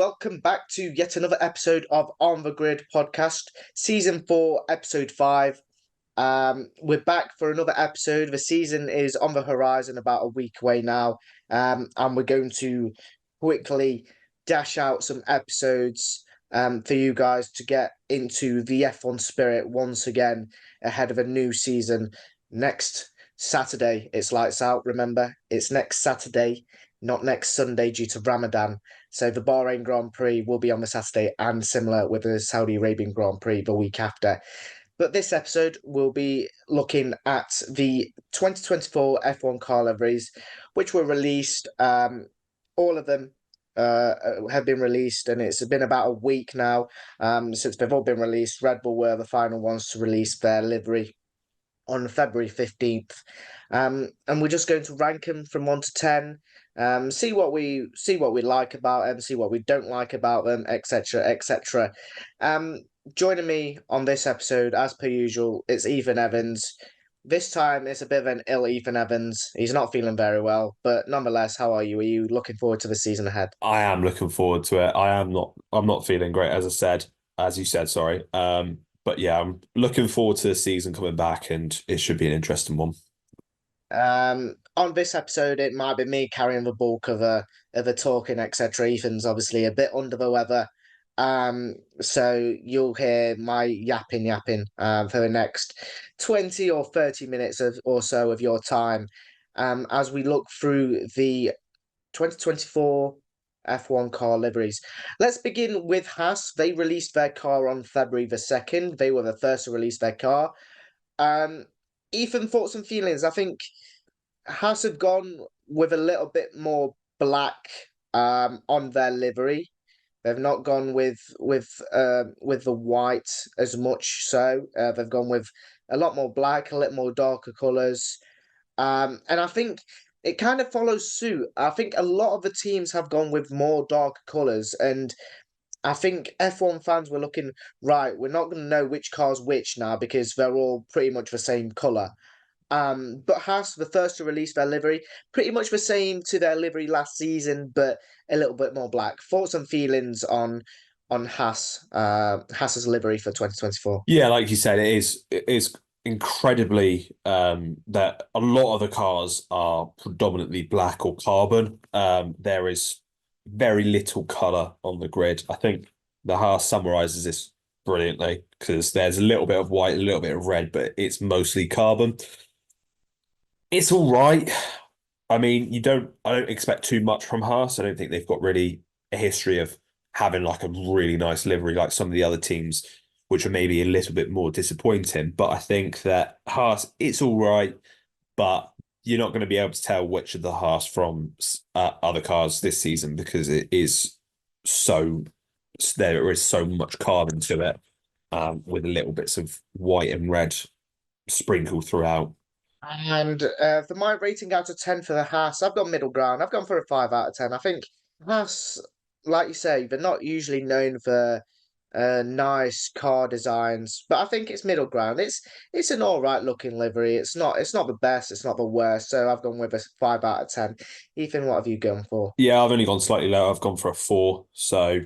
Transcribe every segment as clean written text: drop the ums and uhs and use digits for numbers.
welcome back to yet another episode of On the Grid Podcast, Season 4, Episode 5. We're back for another episode. The season is on the horizon, about a week away now, and we're going to quickly dash out some episodes for you guys to get into the F1 spirit once again ahead of a new season. Next Saturday, it's lights out. Remember, it's next Saturday, not next Sunday due to Ramadan. So the Bahrain Grand Prix will be on the Saturday, and similar with the Saudi Arabian Grand Prix the week after. But this episode will be looking at the 2024 F1 car liveries, which were released. All of them have been released, and it's been about a week now since they've all been released. Red Bull were the final ones to release their livery on February 15th. And we're just going to rank them from 1 to 10, see what we like about them, see what we don't like about them, etc., etc. Joining me on this episode, as per usual, it's Ethan Evans. This time it's a bit of an ill Ethan Evans. He's not feeling very well, but nonetheless, how are you? Are you looking forward to the season ahead? I am looking forward to it. I'm not feeling great, as you said, sorry. But yeah, I'm looking forward to the season coming back, and it should be an interesting one. On this episode, it might be me carrying the bulk of the talking, etc. Ethan's obviously a bit under the weather. So you'll hear my yapping for the next 20 or 30 minutes or so of your time as we look through the 2024 F1 car liveries. Let's begin with Haas. They released their car on February the 2nd. They were the first to release their car. Ethan, thoughts and feelings? I think Haas have gone with a little bit more black on their livery. They've not gone with the white as much. So they've gone with a lot more black, a little more darker colours, and I think it kind of follows suit. I think a lot of the teams have gone with more darker colours, and I think F1 fans were looking, right, we're not going to know which car's which now because they're all pretty much the same colour. But Haas, the first to release their livery, pretty much the same to their livery last season, but a little bit more black. Thoughts and feelings on Haas's livery for 2024? Yeah, like you said, it is incredibly that a lot of the cars are predominantly black or carbon. There is very little color on the grid. I think the Haas summarizes this brilliantly because there's a little bit of white, a little bit of red, but it's mostly carbon. It's all right. I mean, I don't expect too much from Haas. I don't think they've got really a history of having like a really nice livery like some of the other teams, which are maybe a little bit more disappointing. But I think that Haas, it's all right, but you're not going to be able to tell which of the Haas from other cars this season because so there is so much carbon to it, with little bits of white and red sprinkled throughout. And for my rating out of 10 for the Haas, I've gone middle ground. I've gone for a 5 out of 10. I think Haas, like you say, they're not usually known for nice car designs, but I think it's middle ground. It's an all right looking livery. It's not the best, it's not the worst. So I've gone with a 5 out of 10. Ethan, what have you gone for? Yeah, I've only gone slightly lower. I've gone for a 4, so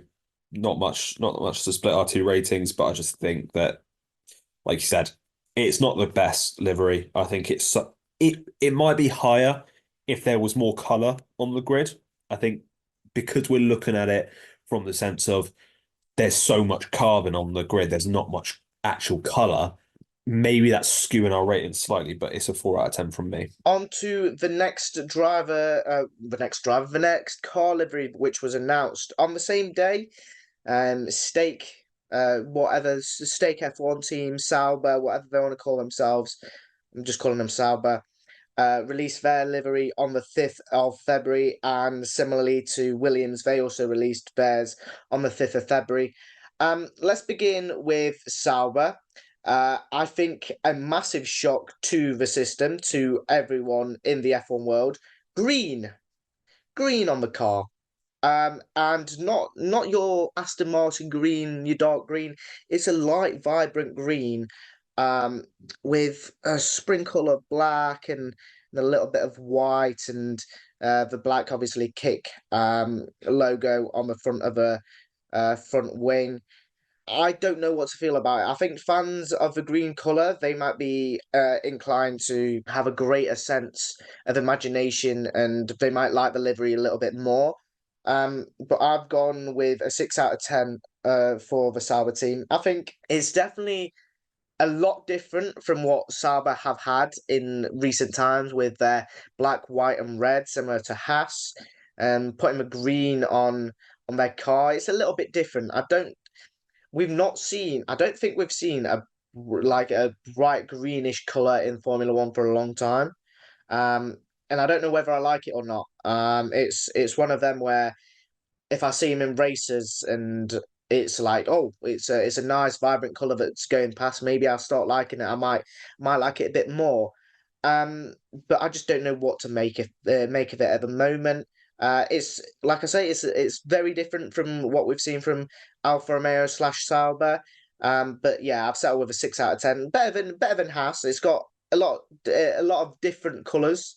not much to split our two ratings. But I just think that, like you said, it's not the best livery. I think it might be higher if there was more color on the grid. I think because we're looking at it from the sense of there's so much carbon on the grid, there's not much actual color. Maybe that's skewing our rating slightly, but it's a 4 out of 10 from me. On to the next car livery, which was announced on the same day. Stake, whatever, Stake F1 team, Sauber, whatever they want to call themselves. I'm just calling them Sauber. Released their livery on the 5th of February, and similarly to Williams, they also released theirs on the 5th of February. Let's begin with Sauber. I think a massive shock to the system, to everyone in the F1 world. Green on the car. And not your Aston Martin green, your dark green. It's a light, vibrant green, with a sprinkle of black and a little bit of white, and the black obviously kick logo on the front of a front wing. I don't know what to feel about it. I think fans of the green colour, they might be inclined to have a greater sense of imagination and they might like the livery a little bit more. But I've gone with a 6 out of 10 for the Sauber team. I think it's definitely a lot different from what Sauber have had in recent times with their black, white, and red, similar to Haas. Putting the green on their car, it's a little bit different. We've not seen. I don't think we've seen a bright greenish color in Formula One for a long time. And I don't know whether I like it or not. It's one of them where if I see him in races and it's like, oh, it's a nice vibrant color that's going past, maybe I'll start liking it. I might like it a bit more. Um, but I just don't know what to make of it at the moment. It's like I say, it's very different from what we've seen from Alfa Romeo slash Sauber. But yeah, I've settled with a 6 out of 10. Better than Haas. It's got a lot of different colours.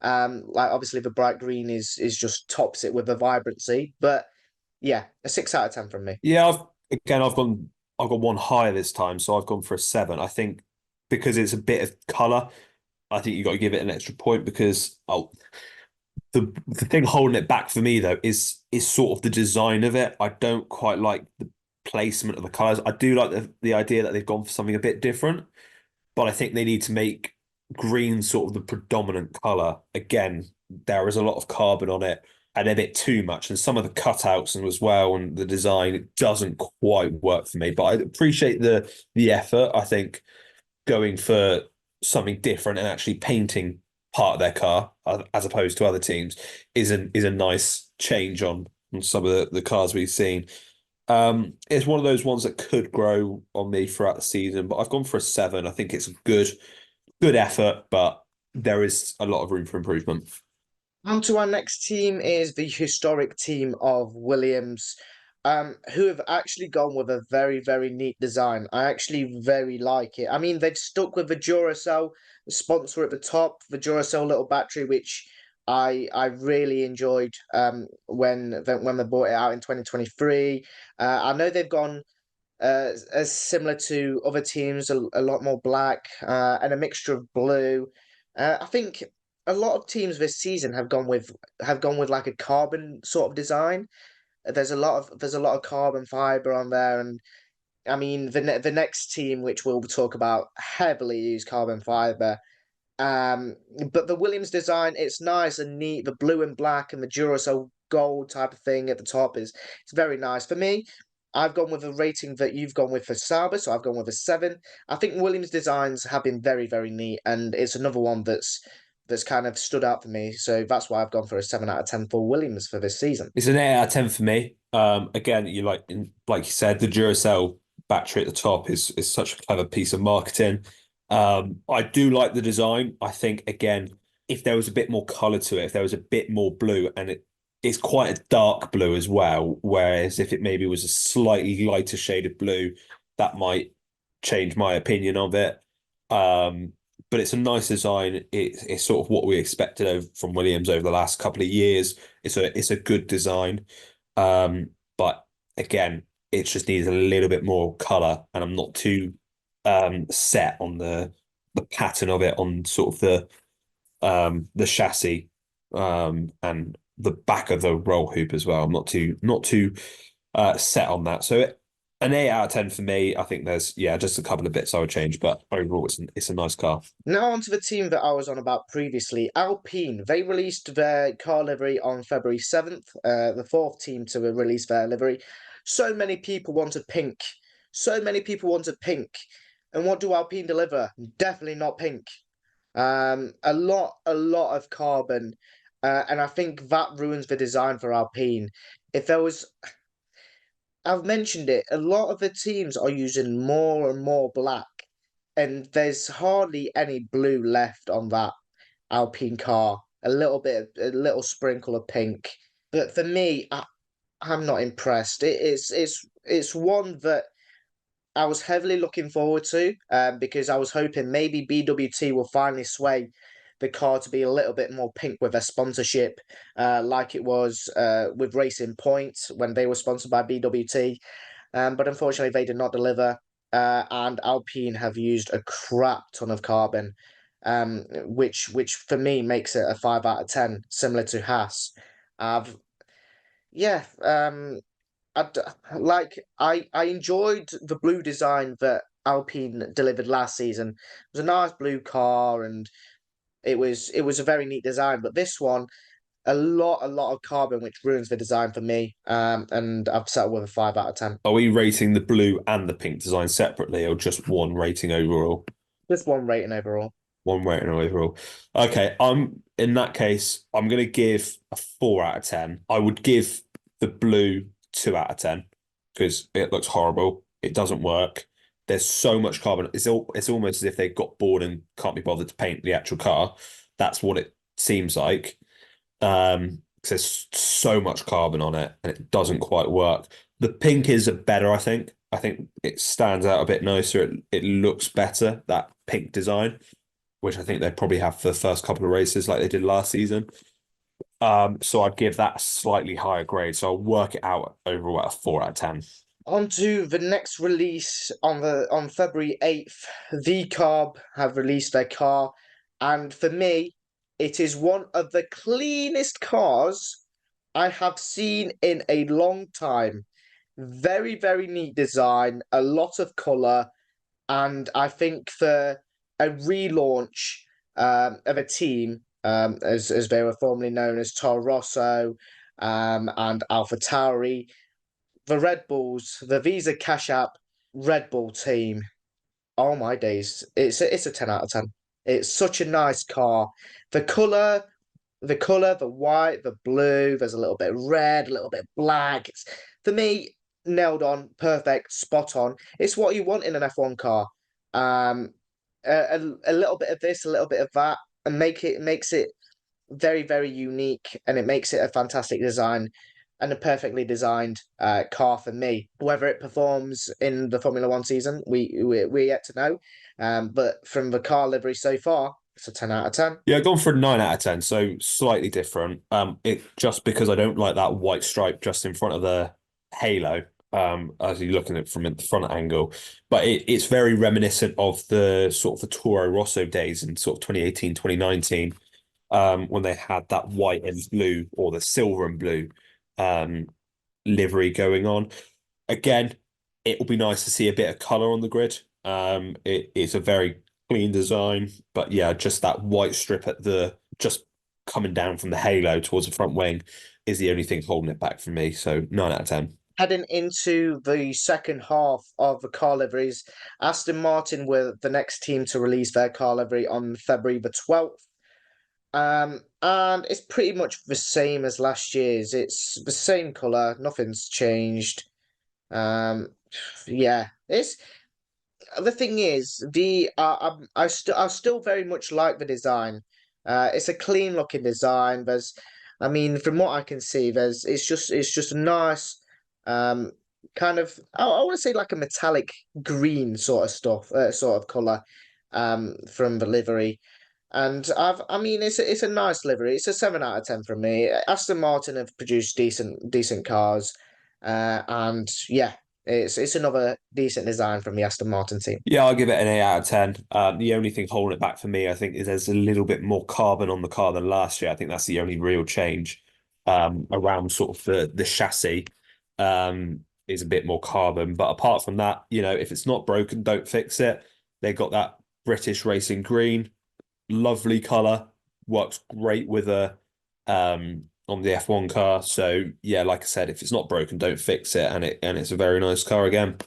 Like obviously the bright green is just tops it with the vibrancy. But yeah, a 6 out of 10 from me. Yeah, I've got one higher this time, so I've gone for a 7. I think because it's a bit of colour, I think you got to give it an extra point because the thing holding it back for me though is sort of the design of it. I don't quite like the placement of the colours. I do like the idea that they've gone for something a bit different, but I think they need to make green sort of the predominant colour. Again, there is a lot of carbon on it and a bit too much, and some of the cutouts and as well and the design it doesn't quite work for me. But I appreciate the effort. I think going for something different and actually painting part of their car as opposed to other teams is a nice change on some of the cars we've seen. It's one of those ones that could grow on me throughout the season, but I've gone for a 7. I think it's a good effort, but there is a lot of room for improvement. On to our next team is the historic team of Williams, who have actually gone with a very, very neat design. I actually very like it. I mean, they've stuck with the Duracell sponsor at the top, the Duracell little battery, which I really enjoyed when they brought it out in 2023. I know they've gone as similar to other teams, a lot more black and a mixture of blue. I think a lot of teams this season have gone with like a carbon sort of design. There's a lot of carbon fiber on there, and I mean the next team which we'll talk about heavily use carbon fiber. But the Williams design, it's nice and neat. The blue and black and the Duracell gold type of thing at the top is it's very nice. For me, I've gone with a rating that you've gone with for Sauber, so I've gone with a 7. I think Williams designs have been very, very neat, and it's another one that's kind of stood out for me. So that's why I've gone for a 7 out of 10 for Williams for this season. It's an 8 out of 10 for me. Again, like you said, the Duracell battery at the top is such a clever piece of marketing. I do like the design. I think again, if there was a bit more color to it, if there was a bit more blue, and it's quite a dark blue as well, whereas if it maybe was a slightly lighter shade of blue, that might change my opinion of it. But it's a nice design. It's sort of what we expected from Williams over the last couple of years. It's a good design. But again, it just needs a little bit more color, and I'm not too set on the pattern of it on sort of the chassis and the back of the roll hoop as well. I'm not too set on that. So an 8 out of 10 for me. I think there's just a couple of bits I would change, but overall it's a nice car. Now on to the team that I was on about previously, Alpine. They released their car livery on February 7th, the fourth team to release their livery. So many people wanted pink. So many people wanted pink. And what do Alpine deliver? Definitely not pink. A lot of carbon. And I think that ruins the design for Alpine. If there was, I've mentioned it, a lot of the teams are using more and more black, and there's hardly any blue left on that Alpine car. A little sprinkle of pink. But for me, I'm not impressed. It's one that I was heavily looking forward to, because I was hoping maybe BWT will finally sway the car to be a little bit more pink with a sponsorship, like it was with Racing Point when they were sponsored by BWT. But unfortunately, they did not deliver. And Alpine have used a crap ton of carbon, which for me makes it a 5 out of 10, similar to Haas. I've yeah, I I enjoyed the blue design that Alpine delivered last season. It was a nice blue car, and it was a very neat design. But this one, a lot of carbon, which ruins the design for me. And I've settled with a 5 out of 10. Are we rating the blue and the pink design separately, or just one rating overall? Just one rating overall. One rating overall. Okay, I'm in that case, I'm gonna give a 4 out of 10. I would give the blue 2 out of 10 because it looks horrible. It doesn't work. There's so much carbon. It's almost as if they got bored and can't be bothered to paint the actual car. That's what it seems like. 'Cause there's so much carbon on it and it doesn't quite work. The pink is a better, I think. I think it stands out a bit nicer. It looks better, that pink design, which I think they probably have for the first couple of races like they did last season. So I'd give that a slightly higher grade. So I'll work it out overall at a 4 out of 10. On to the next release on February 8th. VCarb have released their car, and for me, it is one of the cleanest cars I have seen in a long time. Very, very neat design, a lot of colour, and I think for a relaunch of a team, as they were formerly known as Toro Rosso and AlphaTauri, the Red Bulls, the Visa Cash App Red Bull team. Oh my days. It's a 10 out of 10. It's such a nice car. The colour, the white, the blue, there's a little bit of red, a little bit of black. It's, for me, nailed on, perfect, spot on. It's what you want in an F1 car. Um, a little bit of this, a little bit of that, and makes it very, very unique, and it makes it a fantastic design and a perfectly designed car for me. Whether it performs in the Formula One season, we're yet to know. But from the car livery so far, it's a 10 out of 10. Yeah, I've gone for a 9 out of 10, so slightly different. It just because I don't like that white stripe just in front of the halo, as you're looking at it from the front angle. But it's very reminiscent of the sort of the Toro Rosso days in sort of 2018, 2019, when they had that white and blue or the silver and blue livery going on. Again, it will be nice to see a bit of color on the grid. It's a very clean design, but yeah, just that white strip at the just coming down from the halo towards the front wing is the only thing holding it back for me. So 9 out of 10. Heading into the second half of the car liveries, Aston Martin were the next team to release their car livery on February the 12th. And it's pretty much the same as last year's. It's the same colour, nothing's changed. Yeah, it's the thing is I still very much like the design. It's a clean looking design. I mean, from what I can see, it's just a nice, kind of I want to say like a metallic green sort of stuff, sort of color, from the livery. And I mean, it's a nice livery. It's a 7 out of 10 from me. Aston Martin have produced decent cars, and yeah, it's another decent design from the Aston Martin team. Yeah, I'll give it an 8 out of 10. The only thing holding it back for me, I think, is there's a little bit more carbon on the car than last year. I think that's the only real change around sort of the chassis is a bit more carbon. But apart from that, if it's not broken, don't fix it. They got that British Racing Green, lovely color, works great with on the F1 car. So yeah, like I said, if it's not broken, don't fix it, and it's a very nice car again.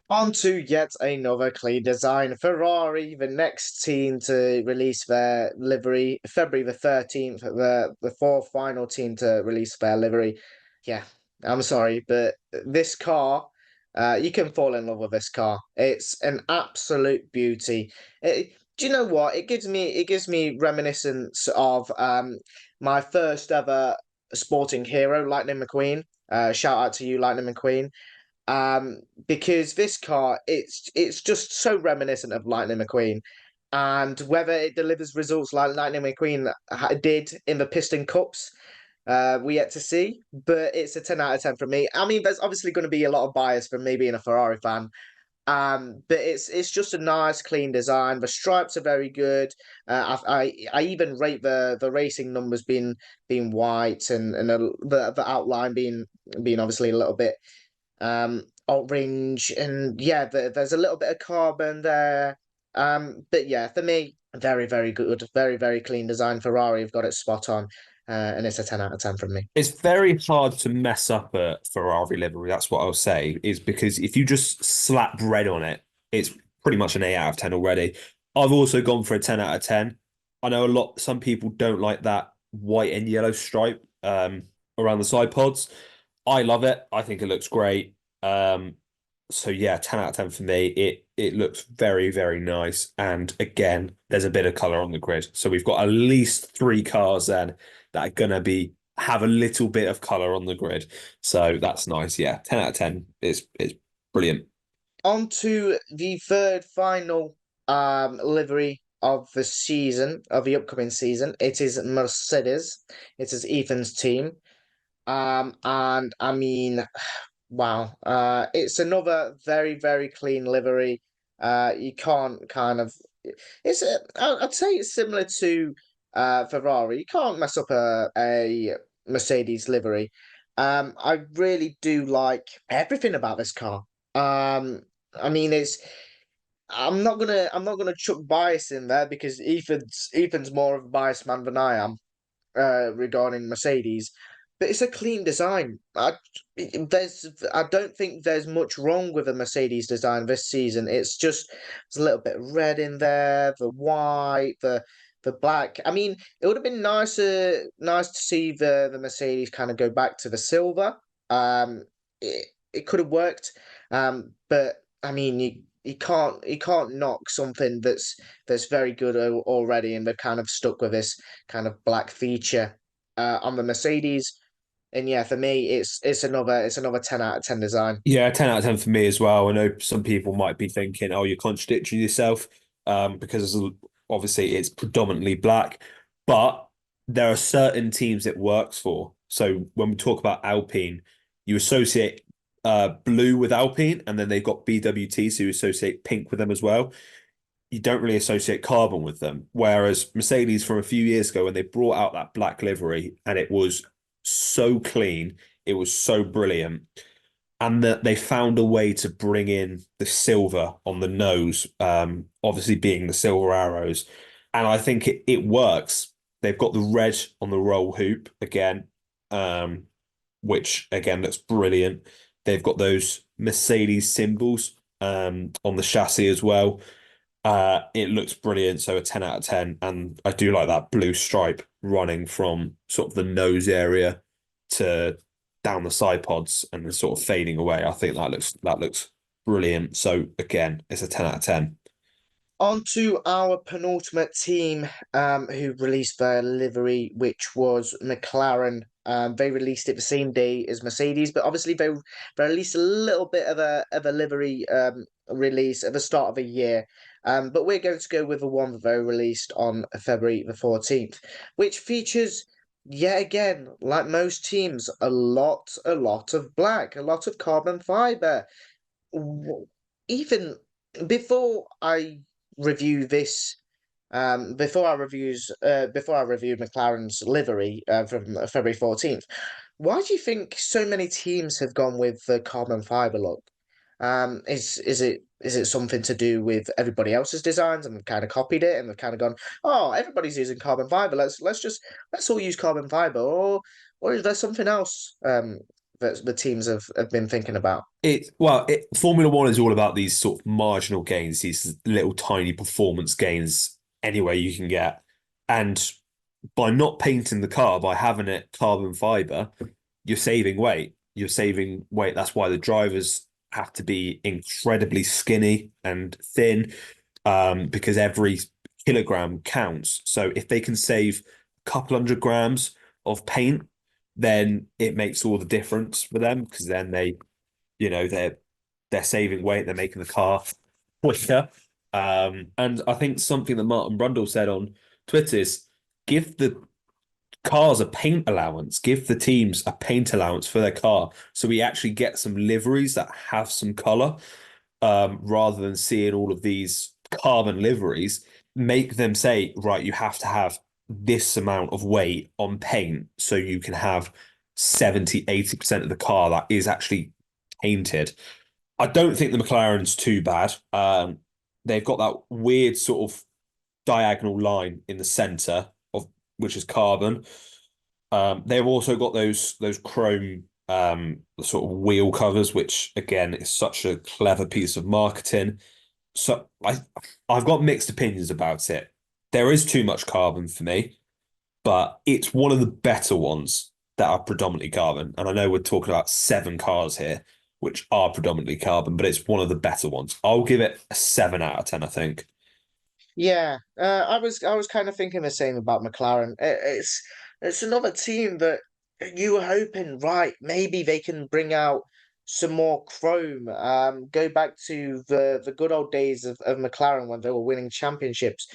On to yet another clean design. Ferrari, the next team to release their livery, February the 13th, the fourth final team to release their livery. Yeah, I'm sorry, but this car, you can fall in love with this car. It's an absolute beauty. Do you know what? It gives me reminiscence of my first ever sporting hero, Lightning McQueen. Shout out to you, Lightning McQueen. Because this car, it's just so reminiscent of Lightning McQueen. And whether it delivers results like Lightning McQueen did in the Piston Cups, we yet to see. But it's a 10 out of 10 from me. I mean, there's obviously going to be a lot of bias from me being a Ferrari fan. But it's just a nice, clean design. The stripes are very good. I even rate the racing numbers being white and the outline being obviously a little bit orange, and yeah, there's a little bit of carbon there. But yeah, for me, very, very good, very, very clean design. Ferrari have got it spot on, and it's a 10 out of 10 from me. It's very hard to mess up a Ferrari livery. That's what I'll say, is because if you just slap red on it, it's pretty much an 8 out of 10 already. I've also gone for a 10 out of 10. I know some people don't like that white and yellow stripe around the side pods. I love it. I think it looks great. So yeah, 10 out of 10 for me. It looks very, very nice. And again, there's a bit of colour on the grid. So we've got at least 3 cars then that are gonna have a little bit of colour on the grid. So that's nice. Yeah, 10 out of 10 is brilliant. On to the third final livery of the season, of the upcoming season. It is Mercedes. It is Ethan's team. And I mean, wow. It's another very, very clean livery. You can't kind of. I'd say it's similar to Ferrari. You can't mess up a Mercedes livery. I really do like everything about this car. I mean, I'm not gonna chuck bias in there because Ethan's more of a biased man than I am regarding Mercedes, but it's a clean design. I don't think there's much wrong with the Mercedes design this season. It's just there's a little bit of red in there, the white, the black. I mean, it would have been nice to see the Mercedes kind of go back to the silver. It could have worked, but I mean, you can't knock something that's very good already, and they've kind of stuck with this kind of black feature on the Mercedes. And yeah, for me, it's another 10 out of 10 design. Yeah, 10 out of 10 for me as well. I know some people might be thinking, oh, you're contradicting yourself, because obviously it's predominantly black, but there are certain teams it works for. So when we talk about Alpine, you associate blue with Alpine, and then they've got BWT, so you associate pink with them as well. You don't really associate carbon with them. Whereas Mercedes from a few years ago, when they brought out that black livery, and it was so clean, it was so brilliant, and that they found a way to bring in the silver on the nose, obviously being the silver arrows. And I think it works. They've got the red on the roll hoop again, which again looks brilliant. They've got those Mercedes symbols on the chassis as well. It looks brilliant. So a 10 out of 10. And I do like that blue stripe running from sort of the nose area to down the side pods and then sort of fading away. I think that looks brilliant. So again, it's a 10 out of 10. On to our penultimate team, who released their livery, which was McLaren. They released it the same day as Mercedes, but obviously they released a little bit of a livery release at the start of the year. But we're going to go with the one that they released on February the 14th, which features yet again, like most teams, a lot of black, a lot of carbon fiber. Even before I review this, before I review McLaren's livery from February 14th, why do you think so many teams have gone with the carbon fiber look? Is it something to do with everybody else's designs and they've kind of copied it and they've kind of gone, oh, everybody's using carbon fiber. Let's all use carbon fiber, or is there something else that the teams have been thinking about? Formula One is all about these sort of marginal gains, these little tiny performance gains anywhere you can get. And by not painting the car, by having it carbon fiber, you're saving weight. You're saving weight. That's why the drivers have to be incredibly skinny and thin, because every kilogram counts. So if they can save a couple 100 grams of paint, then it makes all the difference for them, because then they're saving weight, they're making the car quicker. And I think something that Martin Brundle said on Twitter is give the cars a paint allowance, give the teams a paint allowance for their car, so we actually get some liveries that have some color, rather than seeing all of these carbon liveries. Make them say, right, you have to have this amount of weight on paint so you can have 70-80% of the car that is actually painted. I don't think the McLaren's too bad. They've got that weird sort of diagonal line in the center of which is carbon. They've also got those chrome sort of wheel covers, which again is such a clever piece of marketing. So I've got mixed opinions about it. There is too much carbon for me, but it's one of the better ones that are predominantly carbon. And I know we're talking about 7 cars here, which are predominantly carbon, but it's one of the better ones. I'll give it a 7 out of 10, I think. Yeah, I was kind of thinking the same about McLaren. It's another team that you were hoping, right, maybe they can bring out some more chrome. Go back to the good old days of McLaren when they were winning championships.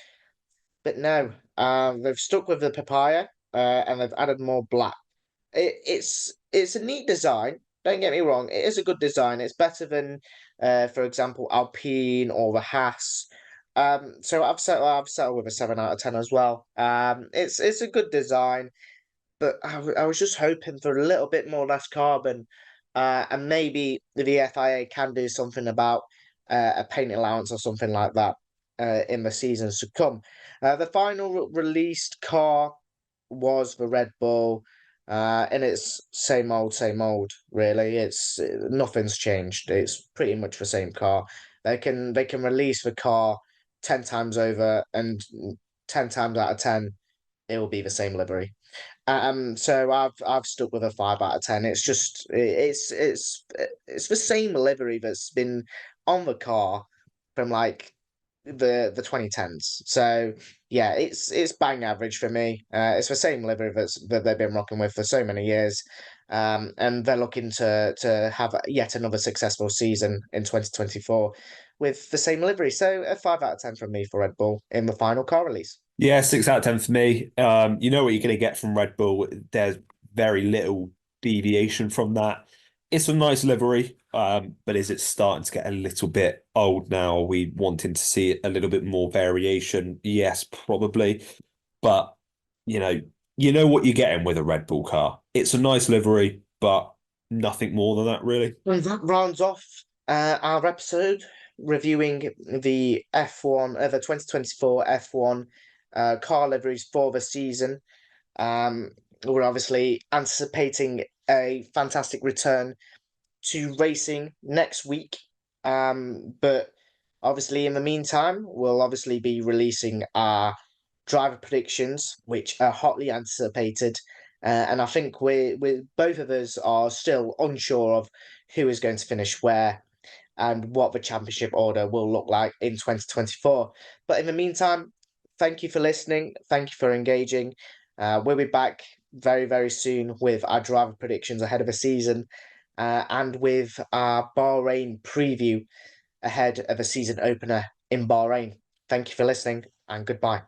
But no, they've stuck with the papaya, and they've added more black. It's a neat design. Don't get me wrong, it is a good design. It's better than, for example, Alpine or the Haas. So I've settled with a 7 out of 10 as well. It's a good design, but I was just hoping for a little bit more less carbon, and maybe the FIA can do something about a paint allowance or something like that in the seasons to come. The final released car was the Red Bull, and it's same old, really. It's nothing's changed. It's pretty much the same car. They can release the car 10 times over, and 10 times out of 10, it will be the same livery. So I've stuck with a 5 out of 10. It's just it's the same livery that's been on the car from like the 2010s. So yeah, it's bang average for me. It's the same livery that they've been rocking with for so many years. And they're looking to have yet another successful season in 2024 with the same livery. So a 5 out of 10 from me for Red Bull in the final car release. Yeah, 6 out of 10 for me. You know what you're going to get from Red Bull. There's very little deviation from that. It's a nice livery, but is it starting to get a little bit old now? Are we wanting to see a little bit more variation? Yes, probably. But you know, you know what you're getting with a Red Bull car. It's a nice livery, but nothing more than that, really. And that rounds off our episode reviewing the F1, the 2024 F1 car liveries for the season. Um, we're obviously anticipating a fantastic return to racing next week. But obviously, in the meantime, we'll obviously be releasing our driver predictions, which are hotly anticipated. And I think we both of us are still unsure of who is going to finish where and what the championship order will look like in 2024. But in the meantime, thank you for listening. Thank you for engaging. We'll be back very, very soon with our driver predictions ahead of the season, and with our Bahrain preview ahead of a season opener in Bahrain. Thank you for listening, and goodbye.